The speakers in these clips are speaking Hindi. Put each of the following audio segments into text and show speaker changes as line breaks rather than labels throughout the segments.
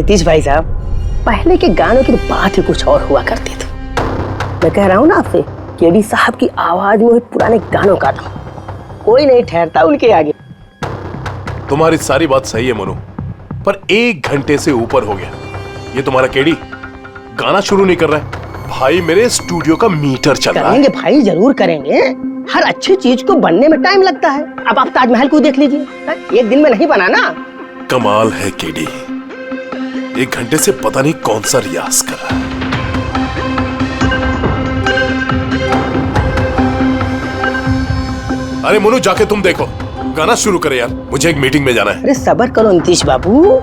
नीतीश भाई साहब, पहले के गानों की बात ही कुछ और हुआ करती थी। मैं कह रहा हूँ ना आपसे, केडी साहब की आवाज में पुराने गानों का था, कोई नहीं ठहरता उनके आगे।
तुम्हारी सारी बात सही है मोनू, पर 1 घंटे से ऊपर हो गया, ये तुम्हारा केडी गाना शुरू नहीं कर रहा है। भाई मेरे स्टूडियो का मीटर चल रहा है।
करेंगे भाई, जरूर करेंगे। हर अच्छी चीज को बनने में टाइम लगता है। अब आप ताजमहल को देख लीजिए, एक दिन में नहीं बना ना।
कमाल है केडी, 1 घंटे से पता नहीं कौन सा रियाज कर रहा है। अरे मोनू, जाके तुम देखो, गाना शुरू करे यार, मुझे एक मीटिंग में जाना है।
अरे सबर करो नीतीश बाबू,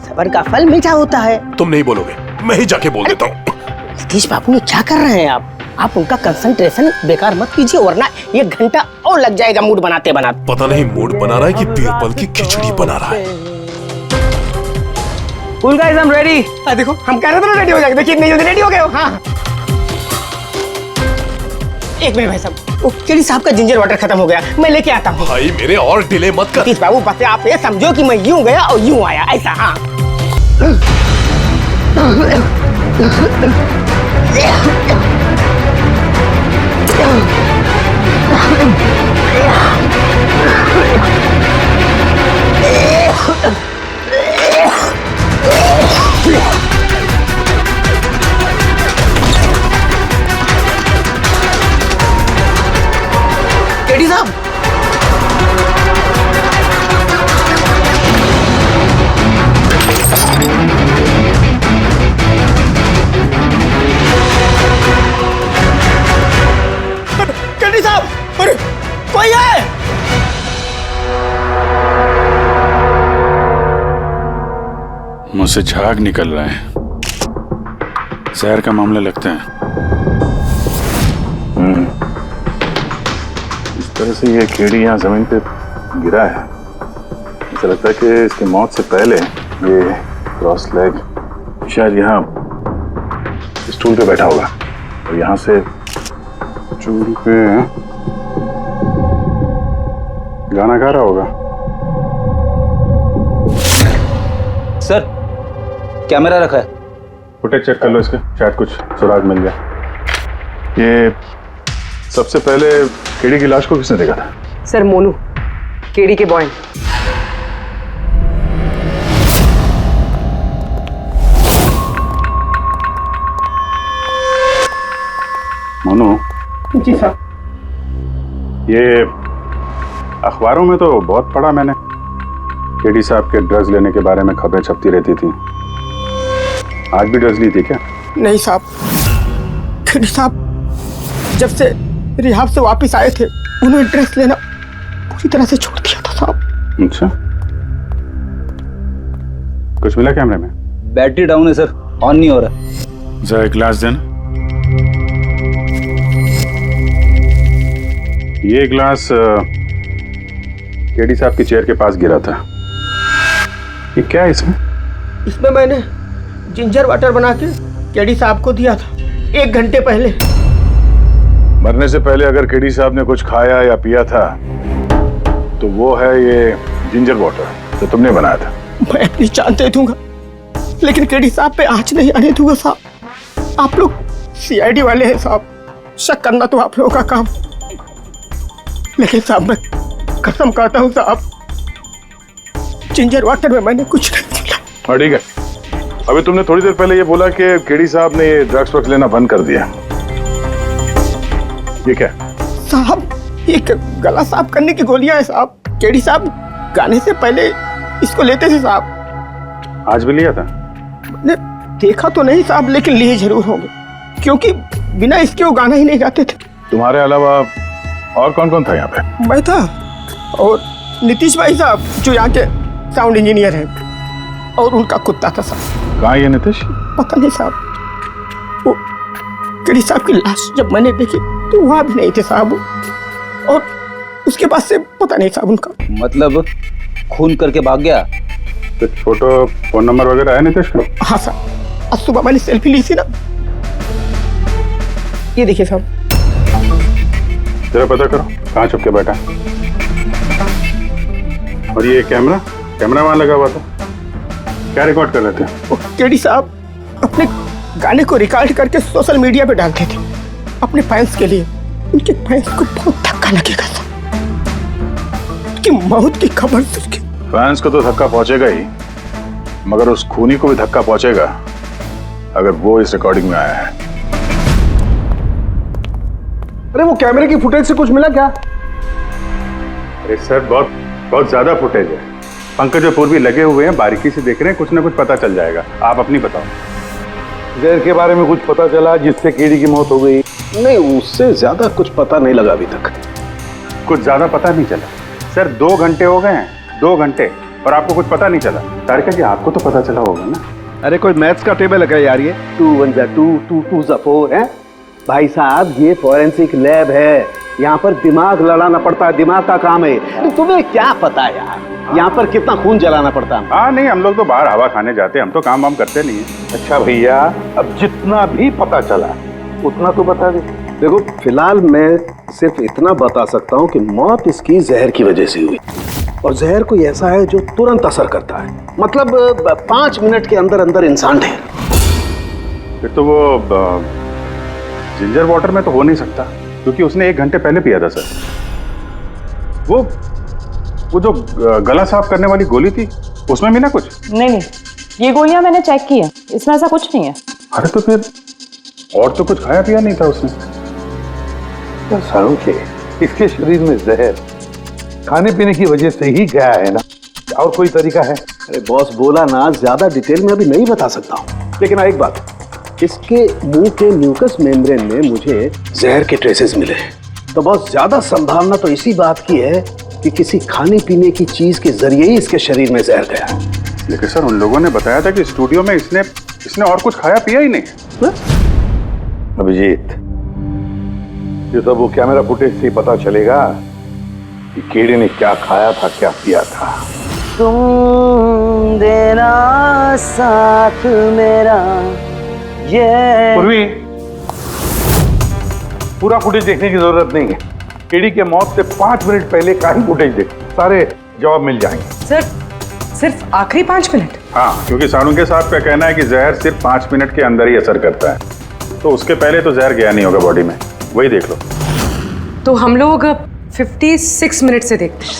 सबर का फल मीठा होता है।
तुम नहीं बोलोगे, मैं ही जाके बोल देता हूँ।
नीतीश बाबू ने क्या कर रहे हैं आप उनका कंसंट्रेशन बेकार मत कीजिए, वरना 1 घंटा और लग जाएगा मूड बनाते बनाते।
पता नहीं मूड बना रहा है कि बीरबल की खिचड़ी बना रहा है।
Cool guys, I'm ready। देखो हम कह रहे थे ना रेडी हो जाएगा, देखिए इतनी जल्दी रेडी हो गए हो। हाँ 1 मिनट भाई साहब, वो केडी साहब का जिंजर वाटर खत्म हो गया, मैं लेके आता हूँ।
भाई मेरे और डिले मत कर।
नीतीश बाबू बस आप ये समझो कि मैं यूं गया और यूं आया, ऐसा। हाँ केडी साहब, केडी साहब, अरे कोई है?
मुझसे झाग निकल रहा है, जहर का मामला लगता है।
इस तरह से ये केडी यहाँ जमीन पे गिरा है, ऐसा लगता है कि इसकी मौत से पहले ये क्रॉस लेग शायद यहाँ स्टूल पे बैठा होगा और यहाँ से स्टूल पे गाना गा रहा होगा।
सर कैमरा रखा है,
फुटेज चेक कर लो इसके, शायद कुछ सुराग मिल जाए। ये सबसे पहले केडी की लाश को किसने देखा था?
सर मोनू, केडी के बॉय।
मोनू
जी साहब।
ये अखबारों में तो बहुत पढ़ा मैंने, केडी साहब के ड्रग्स लेने के बारे में खबरें छपती रहती थी। आज भी ड्रग्स ली थी क्या?
नहीं साहब, केडी साहब जब से रिहाब से वापस आए थे, उन्होंने ड्रग्स लेना पूरी तरह से छोड़ दिया था साहब।
अच्छा, कुछ मिला कैमरे में?
बैटरी डाउन है सर, ऑन नहीं हो रहा।
जरा एक ग्लास देना।
ये ग्लास केडी साहब की चेयर के पास गिरा था। ये क्या है इसमें?
इसमें मैंने जिंजर वाटर बना के केडी साहब को दिया था 1 घंटे पहले।
मरने से पहले अगर केडी साहब ने कुछ खाया या पिया था तो वो है ये जिंजर वाटर जो तुमने बनाया था।
मैं अपनी जान दे दूंगा, लेकिन केडी साहब पे आंच नहीं आने दूंगा साहब। आप लोग सीआईडी वाले हैं साहब, शक करना तो आप लोगों का काम, लेकिन साहब मैं कसम खाता हूँ साहब, जिंजर वाटर में मैंने कुछ नहीं मिला।
हाँ ठीक है, अभी तुमने थोड़ी देर पहले ये बोला कि केडी साहब ने ये ड्रग्स वक्त लेना बंद कर दिया, ये क्या?
साहब ये गला साफ करने की गोलियां है साहब। केडी साहब गाने से पहले इसको लेते थे साहब।
आज भी लिया था?
मैंने देखा तो नहीं साहब, लेकिन लिए जरूर होंगे, क्योंकि बिना इसके वो गाना ही नहीं गाते थे।
तुम्हारे अलावा और कौन कौन था यहाँ पे?
मैं था और नीतीश भाई साहब जो यहाँ के साउंड इंजीनियर हैं, और उनका कुत्ता था साहब।
कहाँ ये नीतीश?
पता नहीं साहब, वो केडी साहब की लाश जब मैंने देखी तो वहाँ भी नहीं थे साहब, और उसके बाद से पता नहीं साहब उनका।
मतलब खून करके भाग गया?
कुछ फोटो फोन नंबर वगैरह है नीतीश का?
हाँ साहब, आज सुबह मैंने सेल्फी ली थी ना, ये देखिए साहब।
जरा पता करो कहाँ छुप के बैठा। और ये कैमरा वहाँ लगा हुआ था, क्या रिकॉर्ड कर रहे थे?
वो केडी साहब अपने गाने को रिकॉर्ड करके सोशल मीडिया पे डालते थे अपने फैंस के लिए। उनके फैंस को बहुत धक्का लगेगा साहब, उनकी मौत की खबर सुन के।
फैंस को तो धक्का पहुंचेगा ही, मगर उस खूनी को भी धक्का पहुंचेगा अगर वो इस रिकॉर्डिंग में आया है।
अरे वो कैमरे की फुटेज से कुछ मिला क्या?
अरे सर बहुत ज्यादा फुटेज है। पंकज और पूर्वी लगे हुए हैं, बारीकी से देख रहे हैं, कुछ ना कुछ पता चल जाएगा। आप अपनी बताओ।
जहर के बारे में कुछ पता चला जिससे केडी की मौत हो गई? नहीं, उससे ज्यादा कुछ पता नहीं लगा अभी तक।
कुछ ज्यादा पता नहीं चला सर। 2 घंटे हो गए हैं, 2 घंटे, और आपको कुछ पता नहीं चला। तारिका जी आपको तो पता चला होगा ना?
अरे कोई मैथ्स का टेबल है यार? ये 2 1 जा 2 2 2 जा 4 है भाई साहब। ये फॉरेंसिक लैब है, यहाँ पर दिमाग लड़ाना पड़ता है, दिमाग का काम है। तुम्हें क्या पता यार यहाँ पर कितना खून जलाना पड़ता है?
हाँ नहीं, हम लोग तो बाहर हवा खाने जाते हैं, हम तो काम वाम करते नहीं है।
अच्छा भैया, अब जितना भी पता चला उतना तो बता दे। देखो फिलहाल मैं सिर्फ इतना बता सकता हूँ कि मौत इसकी जहर की वजह से हुई, और जहर कोई ऐसा है जो तुरंत असर करता है, मतलब 5 मिनट के अंदर अंदर इंसान ढेर।
फिर तो वो जिंजर वाटर में तो हो नहीं सकता, क्योंकि उसने 1 घंटे पहले पिया था सर। वो जो गला साफ करने वाली गोली थी उसमें भी ना कुछ?
नहीं, ये गोलियां मैंने चेक की है, इसमें ऐसा कुछ नहीं है।
अरे तो फिर और तो कुछ खाया पिया नहीं था उसने?
तो सारों के इसके शरीर में जहर खाने पीने की वजह से ही गया है ना, और कोई तरीका है? अरे बॉस बोला ना, ज्यादा डिटेल में अभी नहीं बता सकता हूँ, लेकिन एक बात, इसके मुंह के म्यूकस मेम्ब्रेन में मुझे जहर के ट्रेसेस मिले हैं। तो बहुत ज्यादा संभावना तो इसी बात की है कि किसी खाने पीने की चीज के जरिए ही इसके शरीर में जहर गया।
लेकिन सर उन लोगों ने बताया था कि स्टूडियो में इसने और कुछ खाया पिया ही नहीं।
अभिजीत, ये सब वो कैमरा फुटेज से पता चलेगा कि केडी ने क्या खाया था, क्या पिया था।
तुम देना साथ मेरा ये।
पूर्वी, पूरा फुटेज देखने की जरूरत नहीं है। केडी के मौत से 5 मिनट पहले का ही फुटेज देख, सारे जवाब मिल जाएंगे।
सर सिर्फ आखिरी 5 मिनट?
हाँ, क्योंकि सारुंगे साहब का कहना है कि जहर सिर्फ 5 मिनट के अंदर ही असर करता है, तो उसके पहले तो जहर गया नहीं होगा बॉडी में। वही देख लो।
तो हम लोग 56 मिनट से देखते हैं।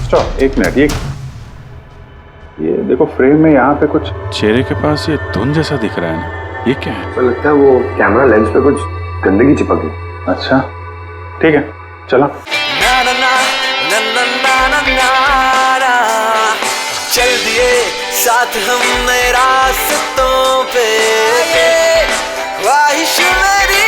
Stop, 1 minute. ये देखो फ्रेम में यहाँ पे कुछ
चेहरे के पास ये धुन जैसा दिख रहा है ना, ये क्या है?
तो लगता है वो कैमरा लेंस पे कुछ गंदगी चिपक गई।
अच्छा ठीक है, चलो।
चल दिए साथ हमने रास्तों पे, ख्वाहिश मेरी।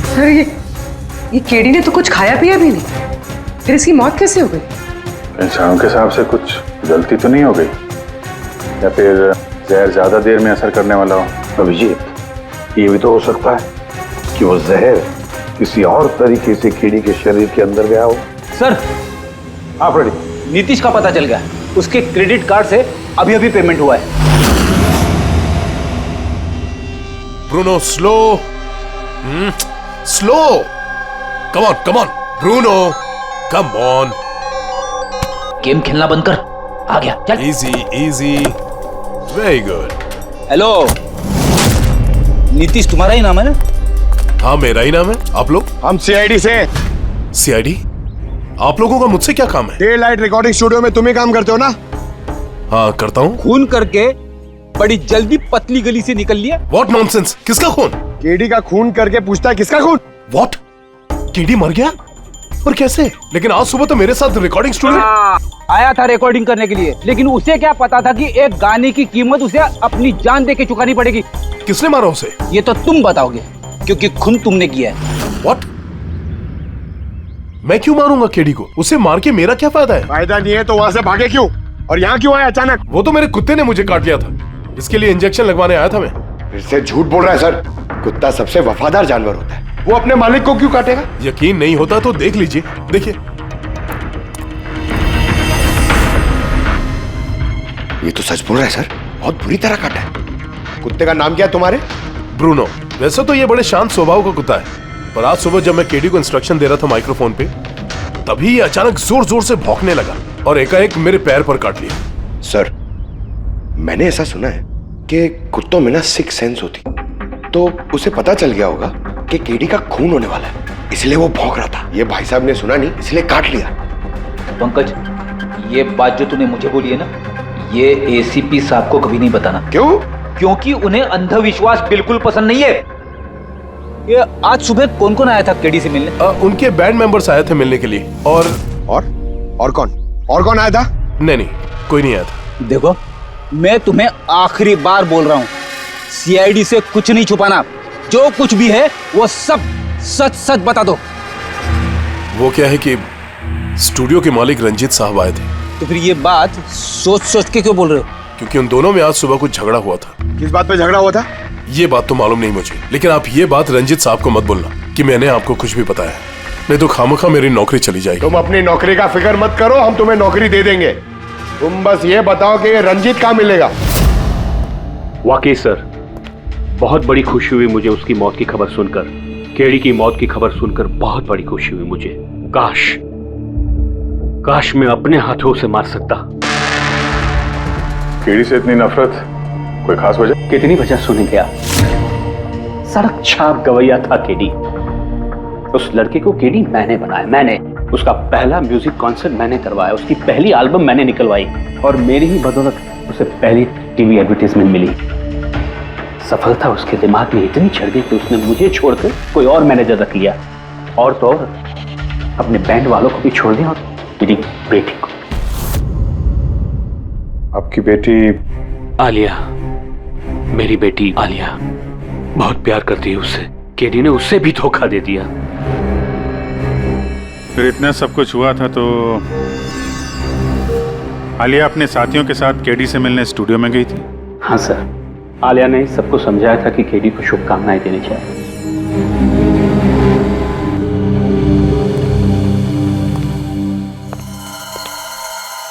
सर ये केडी ने तो कुछ खाया पिया भी नहीं, फिर इसकी मौत कैसे हो गई?
इंसानों के हिसाब से कुछ गलती तो नहीं हो गई, या फिर जहर ज्यादा देर में असर करने वाला हो?
अभिजीत, ये भी तो हो सकता है कि वो जहर किसी और तरीके से केडी के शरीर के अंदर गया हो।
सर,
हाँ फ्रेडी,
नीतीश का पता चल गया, उसके क्रेडिट कार्ड से अभी अभी पेमेंट हुआ है।
Bruno slow, slow, come on Bruno, come on.
Game खेलना बंद कर, आ गया, चल।
Easy, very good.
Hello, Nitish तुम्हारा ही नाम है ना?
हाँ मेरा ही नाम है। आप लोग?
हम सीआईडी से।
सीआईडी? आप लोगों का मुझसे क्या काम है?
डे लाइट रिकॉर्डिंग स्टूडियो में तुम ही काम करते हो ना?
हाँ करता हूँ।
खून करके बड़ी जल्दी पतली गली से निकल लिया।
What nonsense? किसका खून?
केडी का खून करके पूछता है किसका खून?
व्हाट? केडी मर गया? और कैसे? लेकिन आज सुबह तो मेरे साथ रिकॉर्डिंग स्टूडियो
आया था रिकॉर्डिंग करने के लिए, लेकिन उसे क्या पता था कि एक गाने की कीमत उसे अपनी जान दे के चुकानी पड़ेगी।
किसने मारा उसे?
ये तो तुम बताओगे, क्योंकि खून तुमने किया है।
व्हाट? मैं क्यों मारूंगा केडी को? उसे मार के मेरा क्या फायदा है?
फायदा नहीं है तो वहां से भागे क्यों? और यहाँ क्यों आया अचानक?
वो तो मेरे कुत्ते ने मुझे काट लिया था, इसके लिए इंजेक्शन लगवाने आया था मैं।
फिर से झूठ बोल रहा है सर। कुत्ता सबसे वफादार जानवर होता है, वो अपने मालिक को क्यों काटेगा?
यकीन नहीं होता तो देख लीजिए, देखिए।
ये तो सच बोल रहा है सर, बहुत बुरी तरह काटा है। कुत्ते का नाम क्या है तुम्हारे?
ब्रूनो। वैसे तो ये बड़े शांत स्वभाव का कुत्ता है, पर आज सुबह जब मैं केडी को इंस्ट्रक्शन दे रहा था माइक्रोफोन पे, तभी ये अचानक जोर जोर से भौंकने लगा और एकाएक मेरे पैर पर काट लिया।
सर, मैंने ऐसा सुना है कि कुत्तों में ना सिक्स सेंस होती, तो उसे पता चल गया होगा कि केडी का खून होने वाला है, इसलिए वो भौंक रहा था। ये भाई साहब ने सुना नहीं, इसलिए काट लिया।
पंकज, ये बात जो तूने मुझे बोली है ना, ये एसीपी साहब को कभी नहीं बताना।
क्यों?
क्योंकि उन्हें अंधविश्वास बिल्कुल पसंद नहीं है। ये आज सुबह कौन कौन आया था केडी से मिलने?
उनके बैंड मेंबर्स आए थे मिलने के लिए। और
कौन आया था?
नहीं, कोई नहीं आया था।
देखो, मैं तुम्हें आखिरी बार बोल रहा हूँ, सीआईडी से कुछ नहीं छुपाना। जो कुछ भी है वो सब सच सच बता दो।
वो क्या है कि स्टूडियो के मालिक रंजीत साहब आए थे।
तो फिर ये बात सोच सोच के क्यों बोल रहे हो?
क्योंकि उन दोनों में आज सुबह कुछ झगड़ा हुआ था।
किस बात पे झगड़ा हुआ था?
ये बात तो मालूम नहीं मुझे, लेकिन आप ये बात रंजीत साहब को मत बोलना कि मैंने आपको कुछ भी बताया, नहीं तो खामखा मेरी नौकरी चली जाएगी।
तुम अपनी नौकरी का फिक्र मत करो, हम तुम्हें नौकरी दे देंगे। तुम बस ये बताओ कि ये रंजीत कहाँ मिलेगा।
वाकई सर, बहुत बड़ी खुशी हुई मुझे उसकी मौत की खबर सुनकर। केडी की मौत की खबर सुनकर बहुत बड़ी खुशी हुई मुझे। काश मैं अपने हाथों से मार सकता।
केडी से इतनी नफरत, कोई खास वजह?
कितनी वजह सुनेंगे आप? सड़क छाप गवैया था केडी। उस लड़के को केडी मैंने बनाया, मैंने। उसका पहला म्यूजिक कॉन्सर्ट मैंने करवाया, उसकी पहली एल्बम मैंने निकलवाई, और मेरी ही बदौलत उसे पहली टीवी एडवर्टाइजमेंट मिली। सफलता उसके दिमाग में इतनी चढ़ गई कि उसने मुझे छोड़कर कोई और मैनेजर रख लिया, और तो और अपने बैंड वालों को भी छोड़ दिया, और मेरी बेटी को।
आपकी बेटी
आलिया, मेरी बेटी आलिया बहुत प्यार करती है उससे। केडी ने उससे भी धोखा दे दिया।
फिर इतना सब कुछ हुआ था तो आलिया अपने साथियों के साथ केडी से मिलने स्टूडियो में गई थी?
हाँ सर, आलिया ने सबको समझाया था कि केडी को शुभकामनाएं देनी चाहिए।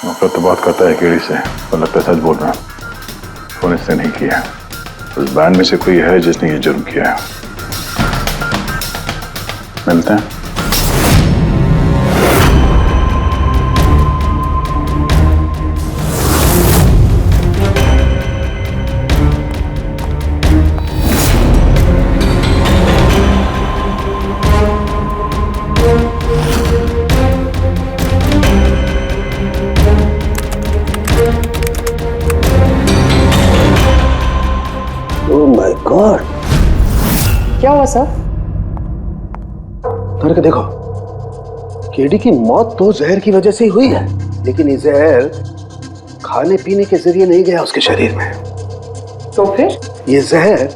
नफरत तो बात करता है केडी से, पर लगता है सच बोल रहा है। फोन इसने नहीं किया, उस बैंड में से कोई है जिसने ये जुर्म किया है। मिलते हैं।
गॉड,
क्या हुआ सर?
करके देखो, केडी की मौत तो जहर की वजह से ही हुई है, लेकिन ये जहर खाने पीने के जरिए नहीं गया उसके शरीर में।
तो फिर?
ये जहर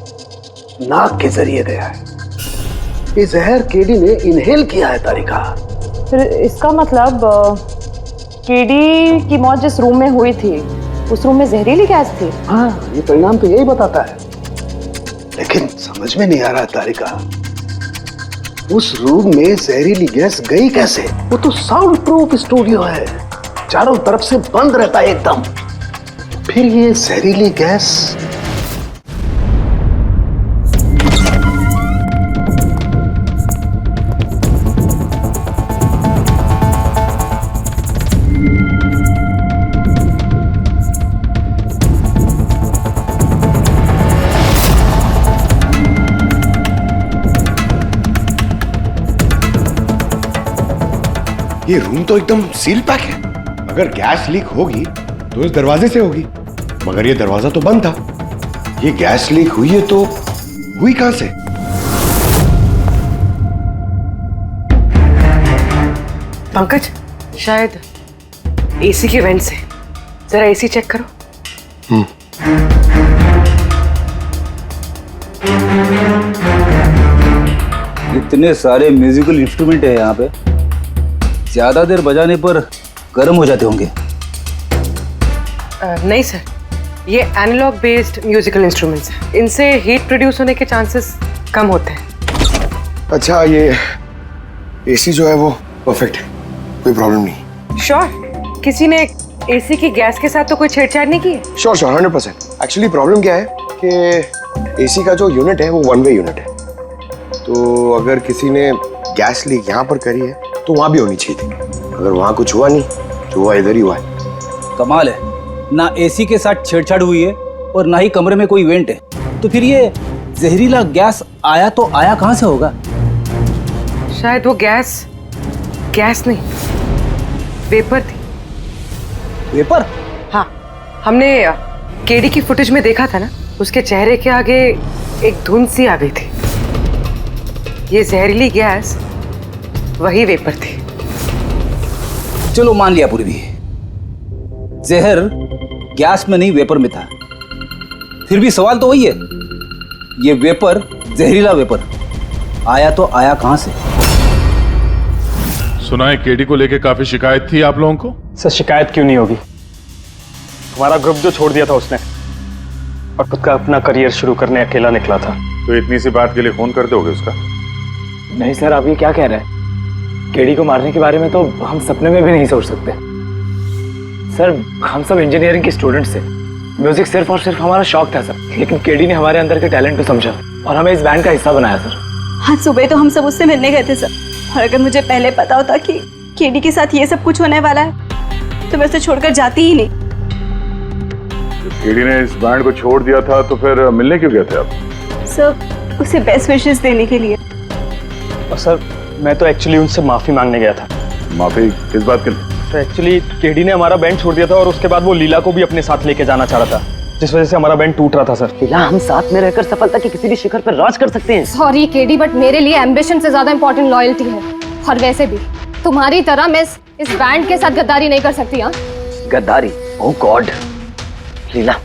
नाक के जरिए गया है। ये जहर केडी ने इनहेल किया है तारिका।
फिर इसका मतलब केडी की मौत जिस रूम में हुई थी, उस रूम में जहरीली गैस थी?
हाँ, ये परिणाम तो यही बताता है, लेकिन समझ में नहीं आ रहा तारिका, उस रूम में जहरीली गैस गई कैसे? वो तो साउंड प्रूफ स्टूडियो है, चारों तरफ से बंद रहता है एकदम। फिर ये जहरीली गैस
ये रूम तो एकदम सील पैक है। अगर गैस लीक होगी तो इस दरवाजे से होगी, मगर ये दरवाजा तो बंद था। ये गैस लीक हुई है तो हुई कहां से?
पंकज, शायद एसी के वेंट से। जरा एसी चेक करो।
इतने सारे म्यूजिकल इंस्ट्रूमेंट है यहाँ पे, ज्यादा देर बजाने पर गर्म हो जाते होंगे।
नहीं सर, ये एनालॉग बेस्ड म्यूजिकल इंस्ट्रूमेंट्स हैं। इनसे हीट प्रोड्यूस होने के चांसेस कम होते हैं।
अच्छा, ये एसी जो है वो परफेक्ट है, कोई प्रॉब्लम नहीं?
श्योर, किसी ने एसी की गैस के साथ तो कोई छेड़छाड़ नहीं की है?
श्योर 100%। एक्चुअली प्रॉब्लम क्या है कि एसी का जो यूनिट है वो वन वे यूनिट है, तो अगर किसी ने गैस लीक यहाँ पर करी है तो वहाँ भी होनी चाहिए थी। अगर वहाँ कुछ हुआ नहीं, जो हुआ इधर ही हुआ है।
कमाल है, ना एसी के साथ छेड़छाड़ हुई है और ना ही कमरे में कोई वेंट है, तो फिर ये जहरीला गैस आया तो आया कहाँ से होगा?
शायद वो गैस नहीं, वेपर थी।
वेपर?
हाँ, हमने केडी की फुटेज में देखा था ना, उसके चेहरे के आगे एक धुंध सी आ गई थी। ये जहरीली गैस वही वेपर थी।
चलो मान लिया पूर्वी, जहर गैस में नहीं वेपर में था, फिर भी सवाल तो वही है, ये वेपर, जहरीला वेपर आया तो आया कहां से?
सुना है केडी को लेके काफी शिकायत थी आप लोगों को?
सर शिकायत क्यों नहीं होगी, हमारा ग्रुप जो छोड़ दिया था उसने और खुद का अपना करियर शुरू करने अकेला निकला था।
तो इतनी सी बात के लिए फोन कर दोगे उसका?
नहीं सर, आप ये क्या कह रहे हैं? केडी को मारने के बारे में तो हम सपने में भी नहीं सोच सकते। सर हम सब इंजीनियरिंग के स्टूडेंट्स थे, म्यूजिक सिर्फ और सिर्फ हमारा शौक था सर, लेकिन केडी ने हमारे अंदर के टैलेंट को समझा और हमें इस बैंड का हिस्सा बनाया सर।
आज सुबह तो हम सब उससे मिलने गए थे सर, और अगर मुझे पहले पता होता कि केडी के साथ ये सब कुछ होने वाला है तो मैं उसे छोड़कर जाती ही नहीं।
केडी ने इस बैंड को छोड़ दिया था तो फिर मिलने क्यों गए थे आप?
सर उसे बेस्ट विशेस देने के लिए।
और सर मैं तो एक्चुअली उनसे माफी मांगने गया था।
माफी किस बात के लिए?
तो एक्चुअली केडी ने हमारा बैंड छोड़ दिया था और उसके बाद वो लीला को भी अपने साथ लेके जाना चाह रहा था, जिस वजह से हमारा बैंड टूट रहा था सर।
लीला, हम साथ में रहकर सफलता की किसी भी शिखर पर राज कर सकते हैं।
सॉरी केडी, बट मेरे लिए एम्बिशन से ज्यादा इंपॉर्टेंट लॉयल्टी है, और वैसे भी तुम्हारी तरह मैं इस बैंड के साथ गद्दारी नहीं कर सकती। हाँ,
गद्दारी? ओह गॉड लीला,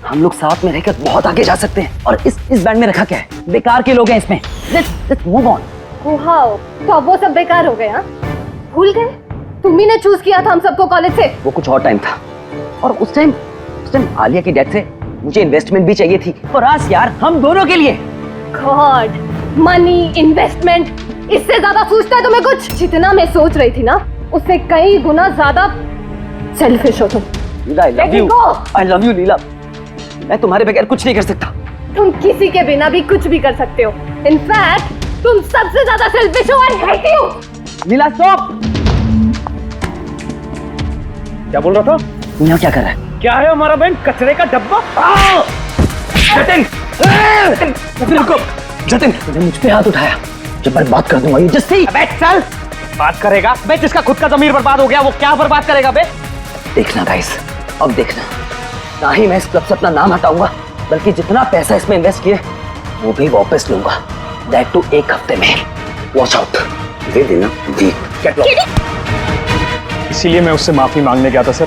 हम लोग साथ में रहकर बहुत आगे जा सकते हैं, और इस बैंड में रखा क्या है? बेकार के लोग हैं इसमें। Let's move on.
वाओ, तो अब वो सब बेकार हो गए? हाँ, भूल गए? तुम ही ने चूज किया था हम सबको कॉलेज से।
वो कुछ और टाइम था, और उस टाइम आलिया की डेथ से मुझे इन्वेस्टमेंट भी चाहिए थी, और आज यार हम दोनों के लिए।
गॉड, मनी, इन्वेस्टमेंट, इससे ज्यादा सोचता है तुम्हें कुछ? जितना मैं सोच रही थी ना, उससे कई गुना ज्यादा सेल्फिश हो तुम।
लीला, I love you लीला, मैं तुम्हारे बगैर कुछ नहीं कर सकता।
तुम किसी के बिना भी कुछ भी कर सकते हो। इनफैक्ट तुम सबसे ज्यादा सेल्फिश हो। I hate you.
Leela stop.
क्या बोल रहा था?
यहाँ क्या कर रहा है?
क्या है हमारा बैंड? कचरे का डब्बा।
जतिन, रुको। जतिन, तूने मुझ पे हाथ उठाया, जब मैं बात कर दूंगा जस्सी।
अबे चल, बात करेगा बे? जिसका खुद का ज़मीर बर्बाद हो गया वो क्या बर्बाद करेगा बे?
देखना गाइस, अब देखना, ना ही मैं इस क्लब से अपना नाम हटाऊंगा, बल्कि जितना पैसा इसमें इन्वेस्ट किए वो भी वापस लूंगा। दैट टू 1 हफ्ते में। Watch out. दे देना वीक।
इसीलिए मैं उससे माफी मांगने गया था सर,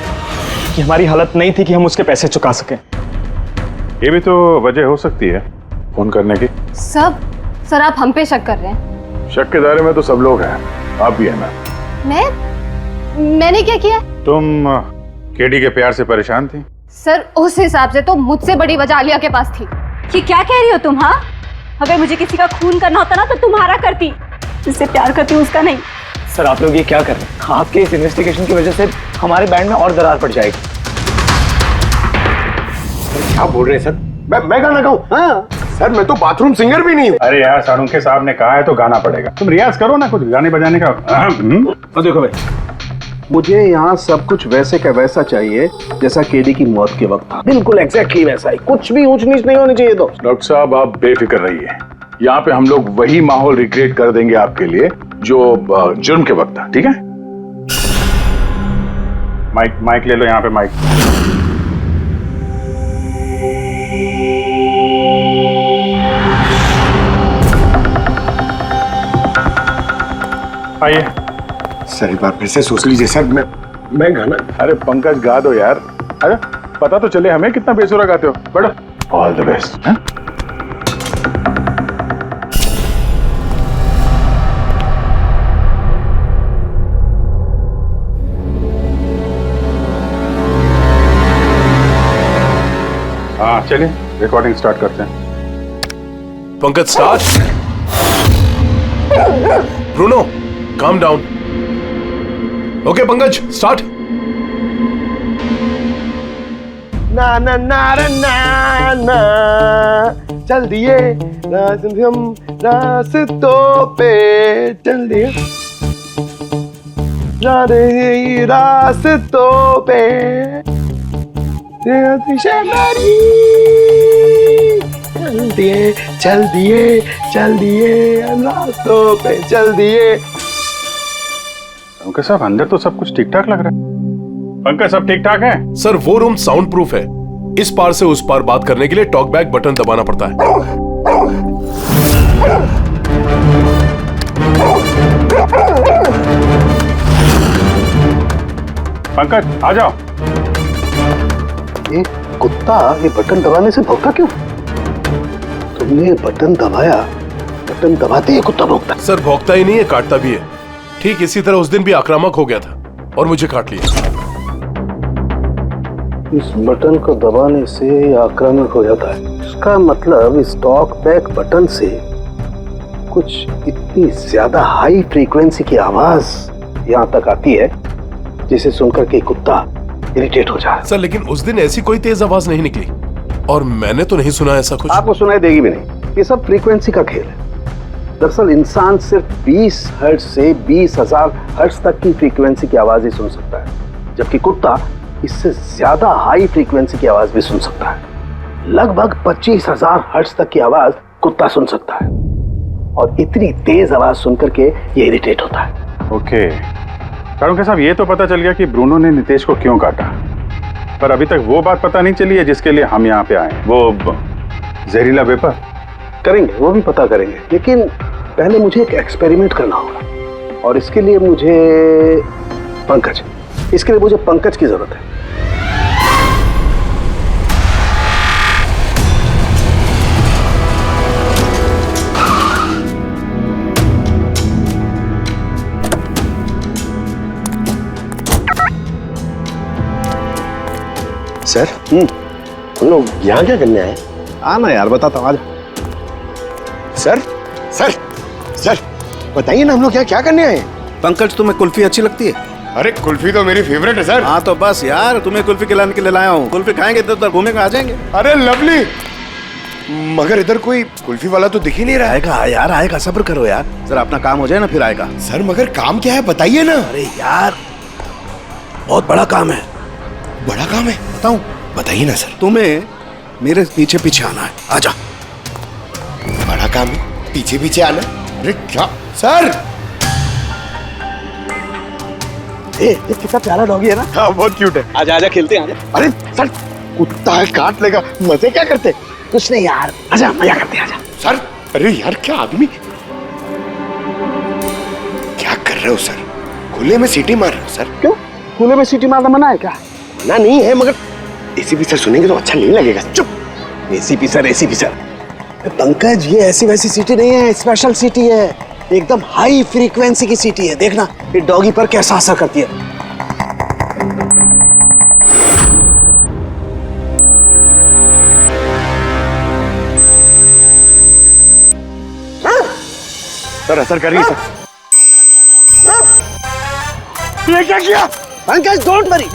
कि हमारी हालत नहीं थी कि हम उसके पैसे चुका सकें।
ये भी तो वजह हो सकती है फोन करने की।
सर आप हम पे शक कर रहे हैं?
शक के दायरे में तो सब लोग हैं, आप भी है ना।
मैंने क्या किया?
तुम केडी के प्यार से परेशान थी?
सर उस हिसाब से तो मुझसे बड़ी वजह आलिया के पास थी।
ये क्या कह रही हो तुम? हाँ, अगर मुझे किसी का खून करना होता ना तो तुम्हारा करती, जिससे प्यार करती हूँ उसका नहीं।
सर आप लोग ये क्या कर रहे हैं? आपके इस इन्वेस्टिगेशन की वजह से हमारे बैंड में और दरार पड़ जाएगी।
क्या बोल रहे हैं सर? मैं गाना गाऊं? हाँ सर, मैं तो बाथरूम सिंगर भी नहीं हूँ।
अरे यार, सारुंखे साहब ने कहा है तो गाना पड़ेगा, तुम रियाज करो ना कुछ गाने बजाने का।
और देखो भाई, मुझे यहाँ सब कुछ वैसे का वैसा चाहिए जैसा केडी की मौत के वक्त था, बिल्कुल एग्जैक्टली वैसा ही, कुछ भी ऊंच नीच नहीं होनी चाहिए। तो
डॉक्टर साहब आप बेफिक्र रहिए, यहाँ पे हम लोग वही माहौल रिक्रिएट कर देंगे आपके लिए जो जुर्म के वक्त था, ठीक है? माइक ले लो, यहाँ पे माइक। आइए
सर, एक बार फिर से सोच लीजिए सर। मैं गाना।
अरे पंकज गा दो यार, अरे पता तो चले हमें कितना बेसुरा गाते हो। बढ़ो, ऑल द बेस्ट। हाँ चलिए रिकॉर्डिंग स्टार्ट करते हैं।
Pankaj start. Bruno calm down. Okay Pankaj start.
ना ना ना ना ना चल दिए हम रास्तों पे चल दिए जा रहे रास्तों पे चल दिए रास्तों पे चल दिए।
पंकज साहब अंदर तो सब कुछ ठीक ठाक लग रहा है। पंकज सब ठीक ठाक है?
सर वो रूम साउंड प्रूफ है, इस पार से उस पार बात करने के लिए टॉक बैक बटन दबाना पड़ता है।
पंकज आ जाओ।
ये कुत्ता ये बटन दबाने से भौंका क्यों? तुमने ये बटन दबाया, बटन दबाते ही कुत्ता भौंकता।
सर भौंकता ही नहीं है, काटता भी है। ठीक इसी तरह उस दिन भी आक्रामक हो गया था और मुझे काट लिया।
इस बटन को दबाने से ये आक्रामक हो जाता है। इसका मतलब इस टॉक बैक बटन से कुछ इतनी ज्यादा हाई फ्रीक्वेंसी की आवाज यहाँ तक आती है जिसे सुनकर के कुत्ता इरिटेट हो जाए।
सर लेकिन उस दिन ऐसी कोई तेज आवाज नहीं निकली और मैंने तो नहीं सुना ऐसा कुछ।
आपको सुनाई देगी भी नहीं, ये सब फ्रीक्वेंसी का खेल है। दरअसल इंसान सिर्फ 20 हर्ट्ज से 20,000 हर्ट्ज तक की फ्रीक्वेंसी की आवाज ही सुन सकता है, जबकि कुत्ता इससे ज्यादा हाई फ्रीक्वेंसी की आवाज भी सुन सकता है। लगभग 25,000 हर्ट्ज तक की आवाज कुत्ता सुन सकता है और इतनी तेज आवाज सुनकर के ये इरिटेट होता है।
ओके के साहब, ये तो पता चल गया कि ब्रूनो ने नितेश को क्यों काटा, पर अभी तक वो बात पता नहीं चली है जिसके लिए हम यहाँ पे आए। वो जहरीला वेपर
करेंगे, वो भी पता करेंगे, लेकिन पहले मुझे एक एक्सपेरिमेंट करना होगा और इसके लिए मुझे पंकज की जरूरत है।
सर हम लोग यहाँ क्या करने आए?
आना यार, बताता हूँ, आजा।
सर सर सर बताइए ना, हम लोग क्या करने आए?
पंकज तुम्हें कुल्फी अच्छी लगती है?
अरे कुल्फी तो मेरी फेवरेट है सर।
हाँ तो बस यार, तुम्हें कुल्फी खिलाने के लिए लाया हूँ। कुल्फी खाएंगे तो उधर घूमेंगे, आ जाएंगे।
अरे लवली, मगर इधर कोई कुल्फी वाला तो दिख ही नहीं रहा है।
आएगा यार, आएगा, सब्र करो यार, जरा अपना काम हो जाए ना फिर आएगा।
सर मगर काम क्या है बताइए ना।
अरे यार बहुत बड़ा काम है।
बड़ा काम है?
बताऊं?
बताइए ना सर।
तुम्हें मेरे पीछे पीछे आना है, आजा।
बड़ा काम है, पीछे पीछे आना? अरे क्या सर?
ये कितना प्यारा डॉगी है ना।
हाँ बहुत क्यूट है।
आजा आजा, खेलते हैं, आजा।
अरे सर कुत्ता है, काट लेगा। मजे क्या करते?
कुछ नहीं यार, आजा मजा करते हैं, आजा।
सर अरे यार क्या आदमी, क्या कर रहे हो सर? खुले में सीटी मार रहे हो सर?
क्यों? खुले में सीटी मारना मना है क्या?
मना नहीं है, मगर एसीपी सर सुनेंगे तो अच्छा नहीं लगेगा। चुप।
एसीपी सर पंकज, ये ऐसी वैसी सीटी नहीं है, स्पेशल सीटी है, एकदम हाई फ्रीक्वेंसी की सीटी है। देखना ये डॉगी पर कैसा असर करती है।
सर असर कर रही है सर। ये क्या किया?
Pankaj don't worry.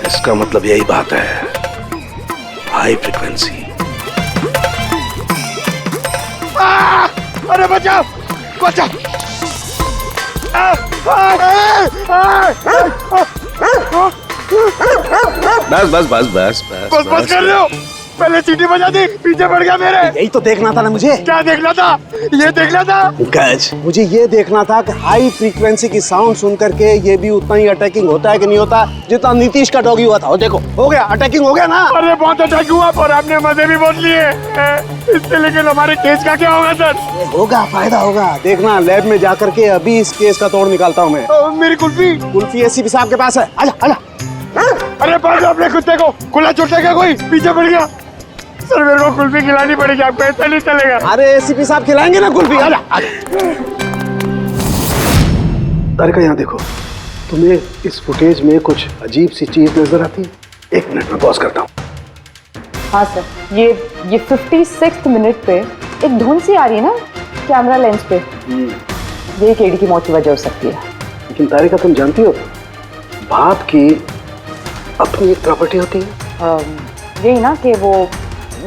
इसका मतलब यही बात है, हाई फ्रीक्वेंसी।
अरे बचाओ बचाओ। बस कर रहे हो? पहले सीटी बजा दी, पीछे पड़ गया मेरे।
यही तो देखना था ना मुझे।
क्या देखना था? ये देखना था
पंकज, मुझे ये देखना था कि हाई फ्रीक्वेंसी की साउंड सुन करके ये भी उतना ही अटैकिंग होता है कि नहीं होता जितना नीतीश का डॉगी हुआ था। देखो हो गया, अटैकिंग हो गया ना।
अरे बहुत अटैक हुआ और आपने मजे भी बहुत लिए इससे, लेकिन हमारे केस का क्या होगा सर?
होगा, फायदा होगा। देखना लैब में जाकर के अभी इस केस का तोड़ निकालता हूँ मैं।
मेरी कुल्फी
एसीपी साहब के पास है, आजा आजा।
अरे बाजू अपने कुत्ते को, खुला छोड़ देगा कोई, पीछे पड़ गया।
सर मेरे को कुल्फी खिलानी पड़ेगी, आपको ऐसा नहीं चलेगा।
अरे एसीपी साहब खिलाएंगे ना कुल्फी। आजा तारिका, यहाँ देखो, तुम्हें इस फुटेज में कुछ अजीब सी चीज नजर आती है? 1 मिनट में पॉज करता हूँ।
हाँ सर, ये 56th मिनट पे एक धुन सी आ रही है ना कैमरा लेंस पे, ये केडी की मौत की वजह हो सकती है।
लेकिन तारिका, तुम जानती हो भाप की अपनी एक प्रॉपर्टी होती है।
यही ना कि वो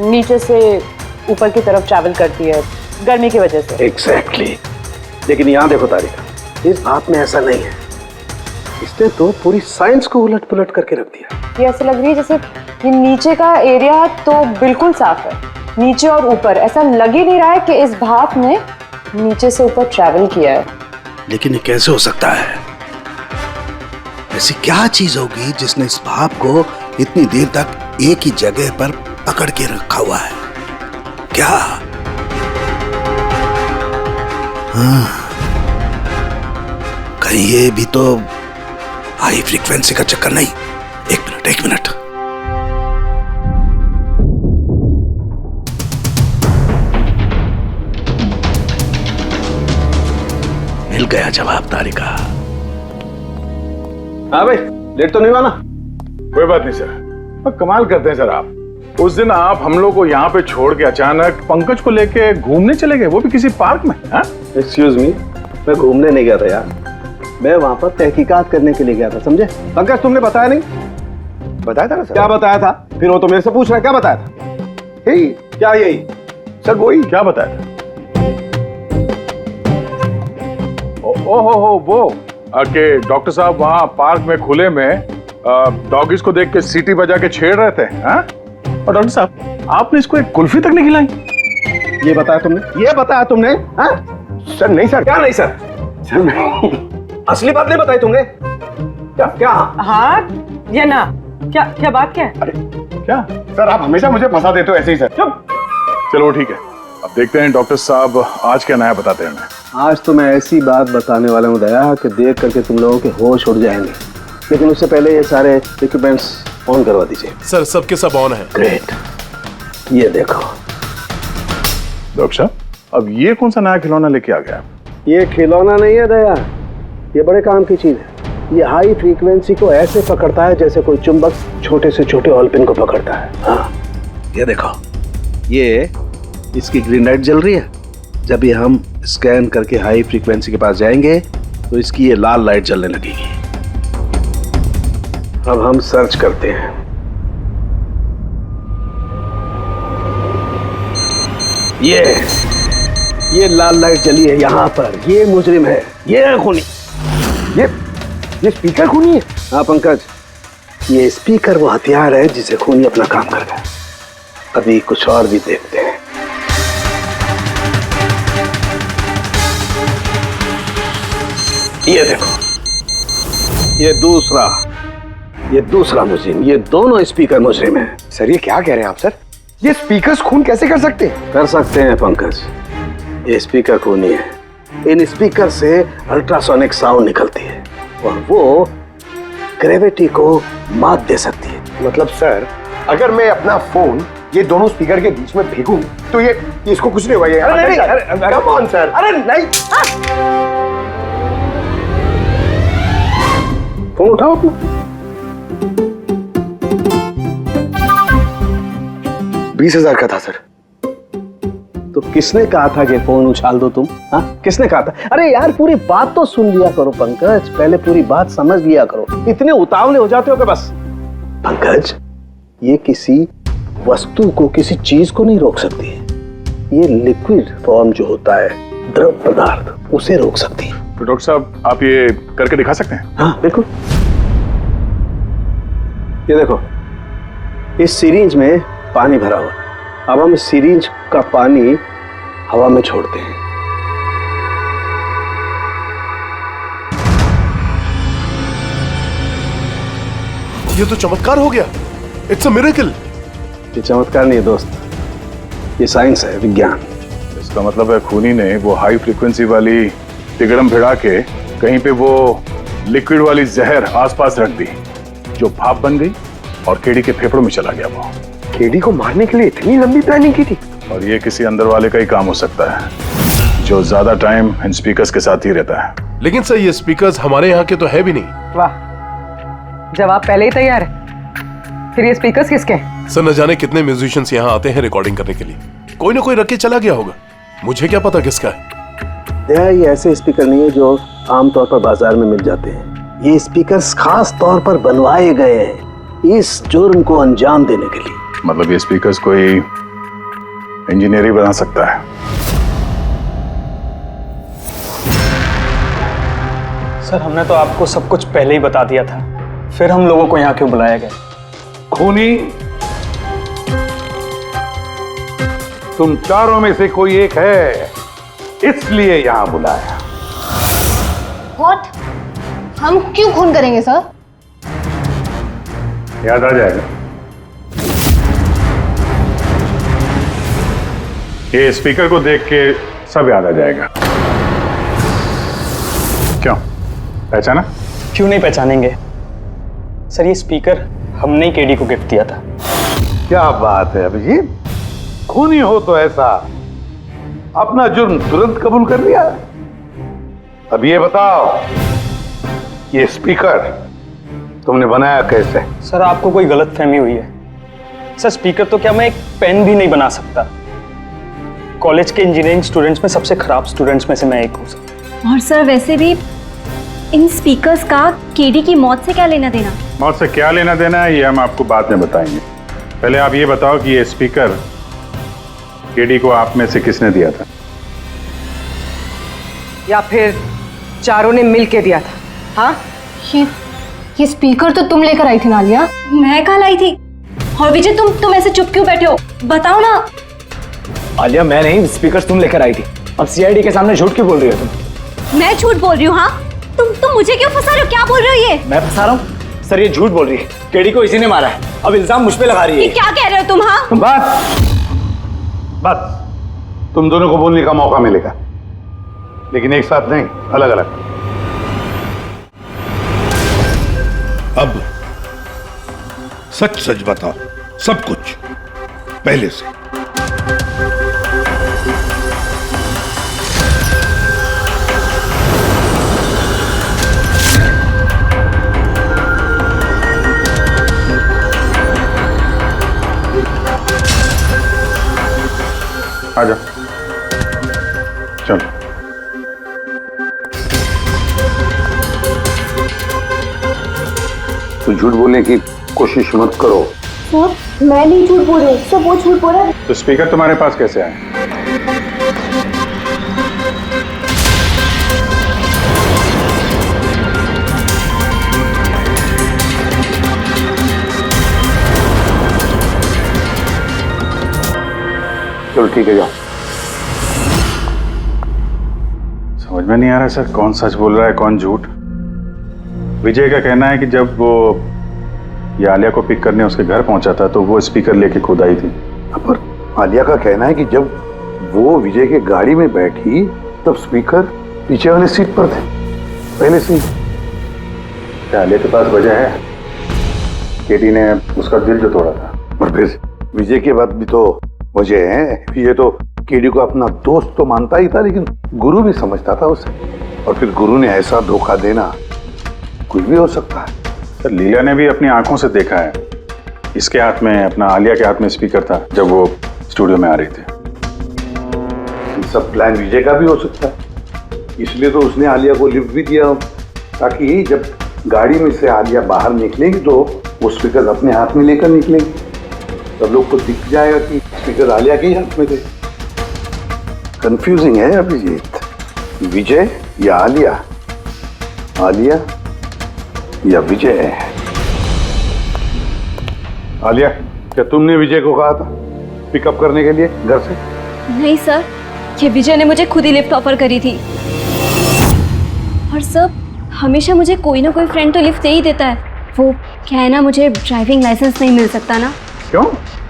नीचे से ऊपर की तरफ ट्रैवल करती है गर्मी की वजह से।
एग्जैक्टली। लेकिन यहाँ देखो तारिका, इस भाप में ऐसा नहीं है। इसने तो पूरी साइंस को उलट पुलट करके रख दिया।
ये ऐसे लग रही है जैसे ये नीचे का एरिया तो बिल्कुल साफ है, नीचे और ऊपर ऐसा लग ही नहीं रहा है कि इस भाप ने नीचे से ऊपर ट्रैवल किया है।
लेकिन ये कैसे हो सकता है? ऐसी क्या चीज होगी जिसने इस भाप को इतनी देर तक एक ही जगह पर पकड़ के रखा हुआ है? क्या? हाँ, कहीं ये भी तो हाई फ्रीक्वेंसी का चक्कर नहीं? 1 मिनट। मिल गया जवाब तारिका।
हाँ भाई, लेट तो नहीं हुआ ना? कोई बात नहीं सर, कमाल करते हैं सर आप। उस दिन आप हम लोग को यहाँ पे छोड़ के अचानक पंकज को लेके घूमने चले गए, वो भी किसी पार्क में।
एक्सक्यूज मी, मैं घूमने नहीं गया था यार, मैं वहां पर तहकीकात करने के लिए गया था, समझे? पंकज, तुमने बताया नहीं?
बताया था ना सर।
क्या बताया था? फिर वो तो मेरे से पूछ रहा है, क्या बताया था?
यही।
क्या यही?
सर वही। क्या बताया था? ओ वो कि डॉक्टर साहब वहाँ पार्क में खुले में डॉगिस को देख के सीटी बजा के छेड़ रहे थे। हाँ? और डॉक्टर साहब, आपने इसको एक कुल्फी तक नहीं खिलाई।
ये बताया तुमने? ये बताया तुमने? हाँ?
सर नहीं सर।
क्या नहीं सर? सर नहीं, असली बात नहीं बताई तुमने? क्या?
हाँ या ना? क्या बात क्या है?
अरे क्या सर, आप हमेशा मुझे फंसा देते हो ऐसे ही सर। चुप। चलो ठीक है, अब देखते हैं डॉक्टर साहब आज क्या नया बताते हैं हमें।
आज तो मैं ऐसी बात बताने वाला हूँ दया कि देख करके तुम लोगों के होश उड़ जाएंगे। लेकिन उससे पहले ये सारे इक्विपमेंट्स ऑन करवा दीजिए।
सर सबके सब ऑन है।
ग्रेट। ये देखो
डॉक्टर साहब, अब ये कौन सा नया खिलौना लेके आ गया?
ये खिलौना नहीं है दया, ये बड़े काम की चीज है। ये हाई फ्रीक्वेंसी को ऐसे पकड़ता है जैसे कोई चुंबक छोटे से छोटे ऑलपिन को पकड़ता है। हाँ, ये देखो, ये इसकी ग्रीन लाइट जल रही है। जब ये हम स्कैन करके हाई फ्रीक्वेंसी के पास जाएंगे तो इसकी ये लाल लाइट जलने लगेगी। अब हम सर्च करते हैं। ये लाल लाइट जली है यहाँ पर, ये मुजरिम है, ये है खूनी। ये स्पीकर खूनी है? हाँ पंकज, ये स्पीकर वो हथियार है जिसे खूनी अपना काम कर रहा है। अभी कुछ और भी देखते हैं। ये देखो, ये दूसरा मुजरिम, ये दोनों स्पीकर मुजरिम है।
सर ये क्या कह रहे हैं आप सर? ये स्पीकर्स खून कैसे कर सकते हैं?
कर सकते हैं पंकज, ये स्पीकर खूनी है। इन स्पीकर से अल्ट्रासोनिक साउंड निकलती है और वो ग्रेविटी को मात दे सकती है।
मतलब सर, अगर मैं अपना फोन ये दोनों स्पीकर के बीच में फेंकूं तो ये इसको कुछ नहीं होगा।
अरे नहीं,
कम ऑन सर।
अरे नहीं, फोन उठाओ अपना।
20,000 का था सर।
तो किसने कहा था कि फोन उछाल दो तुम? हाँ, किसने कहा था? अरे यार, पूरी बात तो सुन लिया करो पंकज, पहले पूरी बात समझ लिया करो। इतने उतावले हो जाते हो कि बस। पंकज, ये किसी वस्तु को, किसी चीज को नहीं रोक सकती है। ये लिक्विड फॉर्म जो होता है, द्रव पदार्थ, उसे रोक सकती है।
तो डॉक्टर साहब, आप ये करके दिखा सकते हैं?
हाँ बिल्कुल। ये देखो, इस सिरिंज में पानी भरा हुआ। अब हम इस सिरिंज का पानी हवा में छोड़ते हैं।
ये तो चमत्कार हो गया। It's a miracle.
ये चमत्कार नहीं है दोस्त, ये साइंस है, विज्ञान।
इसका मतलब है खूनी ने वो हाई फ्रीक्वेंसी वाली तिगड़म भिड़ा के कहीं पे वो लिक्विड वाली जहर आसपास रख दी, जो भाप बन गई और केडी के फेफड़ों में चला गया वो।
केडी को मारने के लिए इतनी लंबी प्लानिंग की थी?
और ये किसी अंदर वाले का ही काम हो सकता है जो ज्यादा टाइम इन स्पीकर्स के साथ ही रहता है।
लेकिन सर ये स्पीकर्स हमारे यहाँ के तो है भी नहीं।
वाह, जवाब पहले ही तैयार है। फिर ये स्पीकर्स किसके हैं?
सर न जाने कितने म्यूजिशियंस यहाँ आते हैं रिकॉर्डिंग करने के लिए, कोई ना कोई रख के चला गया होगा, मुझे क्या पता किसका है।
ये ऐसे स्पीकर नहीं है जो आमतौर पर बाजार में मिल जाते हैं। ये स्पीकर्स खास तौर पर बनवाए गए हैं इस जुर्म को अंजाम देने के लिए।
मतलब ये स्पीकर्स कोई इंजीनियर ही बना सकता है।
सर हमने तो आपको सब कुछ पहले ही बता दिया था, फिर हम लोगों को यहाँ क्यों बुलाया गया?
खूनी
तुम चारों में से कोई एक है, इसलिए यहां बुलाया।
व्हाट? हम क्यों खून करेंगे सर?
याद आ जाएगा। ये स्पीकर को देख के सब याद आ जाएगा। क्यों, पहचाना?
क्यों नहीं पहचानेंगे सर, ये स्पीकर हमने ही केडी को गिफ्ट दिया था।
क्या बात है अभिजीत, खूनी हो तो ऐसा अपना जुर्म तुरंत कबूल कर लिया। अब ये बताओ, ये स्पीकर तुमने बनाया कैसे?
सर आपको कोई गलतफहमी हुई है। सर स्पीकर तो क्या मैं एक पेन भी नहीं बना सकता। कॉलेज के इंजीनियरिंग स्टूडेंट्स में सबसे खराब स्टूडेंट्स में से मैं एक हूँ सर।
और सर वैसे भी इन स्पीकर्स का केडी की मौत से क्या लेना देना?
मौत से क्या लेना देना है ये हम आपको बाद में बताएंगे। पहले आप ये बताओ कि ये स्पीकर केडी को आप में से किसने दिया था?
या फिर चारों ने मिल के दिया था? हाँ,
ये स्पीकर तो तुम लेकर आई थी नालिया।
मैं कहाँ लाई थी? और विजय तुम ऐसे चुप क्यों बैठे हो? बताओ ना।
आलिया मैं नहीं, स्पीकर तुम लेकर आई थी। अब सीआईडी के सामने झूठ क्यों बोल रही हो तुम?
मैं झूठ बोल रही हूँ? हाँ तुम मुझे क्यों फंसा रहे हो? क्या बोल रहे हो ये?
मैं फंसा रहा हूँ? सर ये झूठ बोल रही है, केडी को इसी ने मारा है। अब इल्जाम मुझ पे लगा रही है।
ये क्या कह रहे हो तुम? हाँ
बस तुम दोनों को बोलने का मौका मिलेगा, लेकिन एक साथ नहीं, अलग अलग।
अब सच सच बताओ, सब कुछ पहले से।
आजा, चलो।
तो झूठ बोलने की कोशिश मत करो।
सर मैं नहीं झूठ बोल रही हूँ, सब वो झूठ बोल रहा है।
तो स्पीकर तुम्हारे पास कैसे आए?
चलो ठीक है, जाओ।
समझ में नहीं आ रहा सर, कौन सच बोल रहा है कौन झूठ। विजय का कहना है कि जब वो ये आलिया को पिक करने उसके घर पहुंचा था तो वो स्पीकर लेके खुद आई थी।
पर आलिया का कहना है कि जब वो विजय के गाड़ी में बैठी तब स्पीकर पीछे वाले सीट पर थे पहले से।
क्या आलिया के पास वजह है? केडी ने उसका दिल जो तोड़ा था।
और फिर विजय के बाद भी तो वजह है। ये तो केडी को अपना दोस्त तो मानता ही था, लेकिन गुरु भी समझता था उसे। और फिर गुरु ने ऐसा धोखा देना, कुछ भी हो सकता है।
सर लीला ने भी अपनी आंखों से देखा है, इसके हाथ में, अपना आलिया के हाथ में स्पीकर था जब वो स्टूडियो में आ रही थी।
ये सब प्लान विजय का भी हो सकता है, इसलिए तो उसने आलिया को लिफ्ट भी दिया, ताकि जब गाड़ी में से आलिया बाहर निकलेगी तो वो स्पीकर अपने हाथ में लेकर निकलेगी, सब लोग को दिख जाएगा कि स्पीकर आलिया के ही हाथ में थे। कंफ्यूजिंग है अभिजीत, विजय या आलिया, आलिया या विजय। आलिया, क्या तुमने विजय को कहा था पिकअप करने के लिए घर से?
नहीं सर, ये विजय ने मुझे खुद ही लिफ्ट ऑफर करी थी। और सर हमेशा मुझे कोई ना कोई फ्रेंड तो लिफ्ट दे ही देता है। वो क्या है ना, मुझे ड्राइविंग लाइसेंस नहीं मिल सकता ना।
क्यों?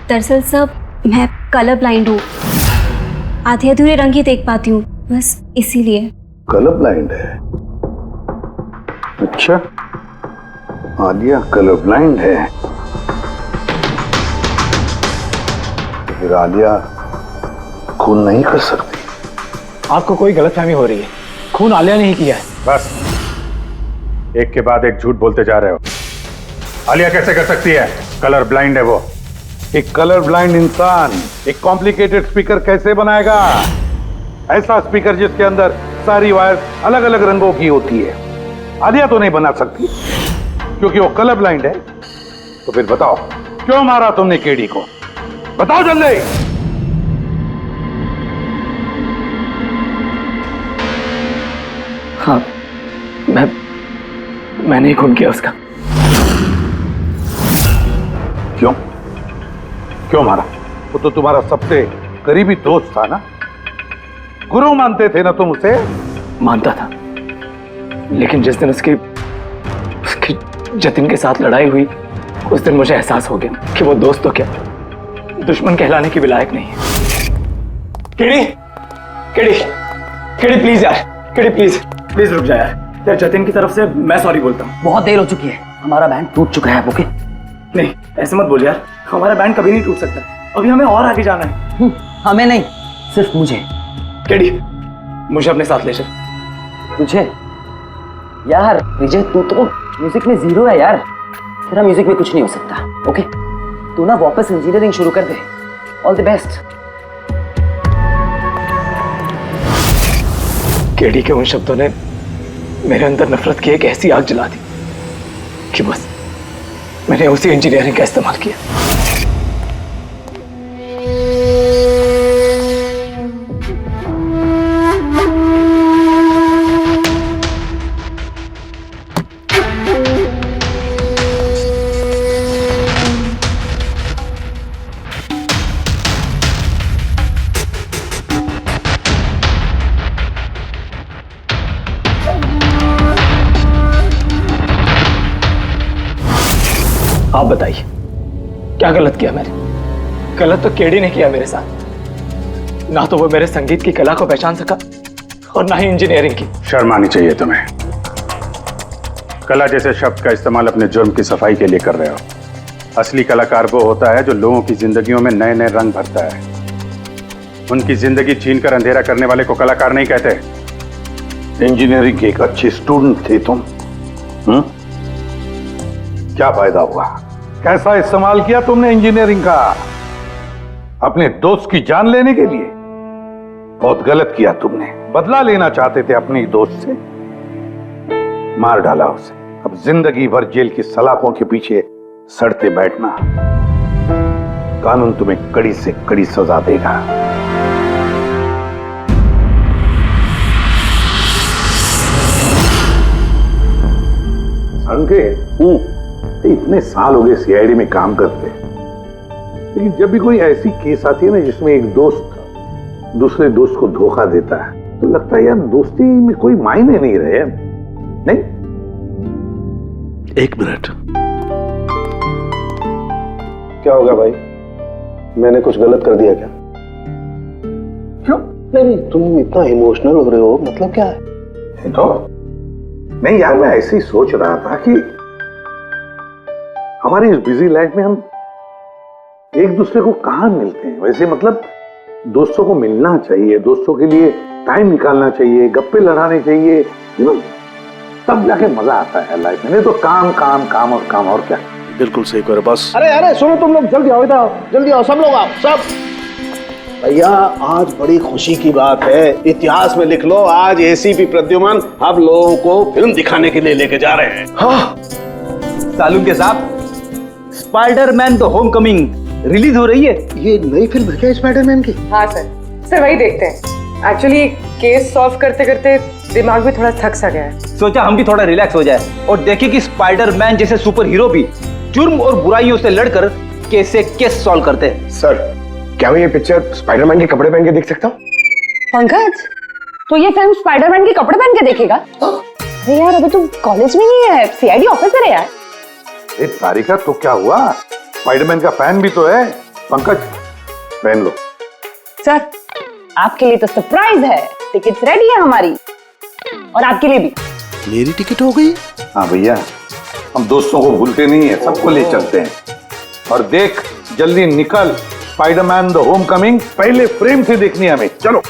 दरअसल सर मैं कलर ब्लाइंड हूँ, आधे अधूरे रंग ही देख पाती हूँ, बस इसीलिए।
कलर ब्लाइंड है? अच्छा, आलिया कलर ब्लाइंड है। फिर आलिया खून नहीं कर सकती।
आपको कोई गलतफहमी हो रही है, खून आलिया ने ही किया है।
बस एक के बाद एक झूठ बोलते जा रहे हो। आलिया कैसे कर सकती है? कलर ब्लाइंड है वो।
एक कलर ब्लाइंड इंसान एक कॉम्प्लिकेटेड स्पीकर कैसे बनाएगा? ऐसा स्पीकर जिसके अंदर सारी वायर अलग अलग रंगों की होती है। आलिया तो नहीं बना सकती क्योंकि वो कलर ब्लाइंड है। तो फिर बताओ क्यों मारा तुमने केडी को? बताओ जल्दी।
हाँ, मैंने ही खून किया उसका।
क्यों? क्यों मारा? वो तो तुम्हारा सबसे करीबी दोस्त था ना, गुरु मानते थे ना तुम उसे?
मानता था, लेकिन जिस दिन उसकी जतिन के साथ लड़ाई हुई उस दिन मुझे एहसास हो गया कि वो दोस्त तो क्या दुश्मन कहलाने की भी लायक नहीं है। केडी, केडी, केडी प्लीज यार, केडी प्लीज रुक जा यार। जतिन की तरफ से मैं सॉरी बोलता हूँ।
बहुत देर हो चुकी है, हमारा बैंड टूट चुका है। ओके
नहीं ऐसे मत बोल यार, हमारा बैंड कभी नहीं टूट सकता। अभी हमें और आगे जाना है।
हमें नहीं, सिर्फ मुझे।
केडी मुझे अपने साथ ले चल।
तुझे? यार विजय, तू तो म्यूजिक में जीरो है यार, तेरा म्यूजिक में कुछ नहीं हो सकता। ओके तू ना वापस इंजीनियरिंग शुरू कर दे। All the best.
केडी के उन शब्दों ने मेरे अंदर नफरत की एक ऐसी आग जला दी कि बस मैंने उसी इंजीनियरिंग का इस्तेमाल किया। आप बताइए क्या गलत किया मैंने? गलत तो केडी ने किया मेरे साथ। ना तो वो मेरे संगीत की कला को पहचान सका और ना ही इंजीनियरिंग की।
शर्म आनी चाहिए तुम्हें। कला जैसे शब्द का इस्तेमाल अपने जुर्म की सफाई के लिए कर रहे हो। असली कलाकार वो होता है जो लोगों की जिंदगियों में नए नए रंग भरता है। उनकी जिंदगी छीनकर अंधेरा करने वाले को कलाकार नहीं कहते।
इंजीनियरिंग के एक अच्छे स्टूडेंट थे तुम। क्या फायदा हुआ? कैसा इस्तेमाल किया तुमने इंजीनियरिंग का? अपने दोस्त की जान लेने के लिए? बहुत गलत किया तुमने। बदला लेना चाहते थे अपने दोस्त से, मार डाला उसे। अब जिंदगी भर जेल की सलाखों के पीछे सड़ते बैठना। कानून तुम्हें कड़ी से कड़ी सजा देगा। इतने साल हो गए सीआईडी में काम करते, लेकिन जब भी कोई ऐसी केस आती है ना जिसमें एक दोस्त दूसरे दोस्त को धोखा देता है, तो लगता है यार दोस्ती में कोई मायने नहीं रहे। नहीं?
एक मिनट।
क्या होगा भाई? मैंने कुछ गलत कर दिया क्या? क्यों? नहीं, तुम इतना इमोशनल हो रहे हो, मतलब क्या है? तो नहीं यार, मैं ऐसे ही सोच रहा था कि हमारी इस बिजी लाइफ में हम एक दूसरे को कहां मिलते हैं। वैसे मतलब दोस्तों को मिलना चाहिए, दोस्तों के लिए टाइम निकालना चाहिए, गप्पे लड़ाने चाहिए, तब जाके मजा आता है लाइफ में। नहीं तो काम काम काम और काम, और क्या।
बिल्कुल सही करो बस।
अरे सुनो तुम लोग, जल्दी आओ, इधर आओ, जल्दी आओ, सब लोग आओ, सब। भैया आज बड़ी खुशी की बात है, इतिहास में लिख लो, आज एसीपी प्रद्युमन आप लोगों को फिल्म दिखाने के लिए लेके जा रहे हैं।
हाँ सालून के साथ स्पाइडरमैन द होमकमिंग रिलीज हो रही है।
ये नई फिल्म है क्या स्पाइडरमैन की?
हाँ सर वही देखते हैं। एक्चुअली केस सॉल्व करते करते दिमाग में थोड़ा थक सा गया है।
सोचा हम भी थोड़ा रिलैक्स हो जाए और देखें कि स्पाइडरमैन जैसे सुपर हीरो भी जुर्म और बुराइयों से लड़कर कैसे केस सॉल्व करते हैं।
सर क्या मैं ये पिक्चर स्पाइडरमैन के कपड़े पहन के देख सकता हूँ?
पंकज तो ये फिल्म स्पाइडरमैन के कपड़े पहन के देखेगा? अरे यार अभी तो कॉलेज में ही है, सीआईडी ऑफिसर है यार।
तारिका तो क्या हुआ, स्पाइडरमैन का फैन भी तो है। पंकज पहन लो।
सर आपके लिए तो सरप्राइज है, टिकट्स रेडी है हमारी और आपके लिए भी।
मेरी टिकट हो गई?
हाँ भैया, हम दोस्तों को भूलते नहीं है, सबको ले चलते हैं। और देख जल्दी निकल, स्पाइडरमैन द होम कमिंग पहले फ्रेम से देखनी है हमें। चलो।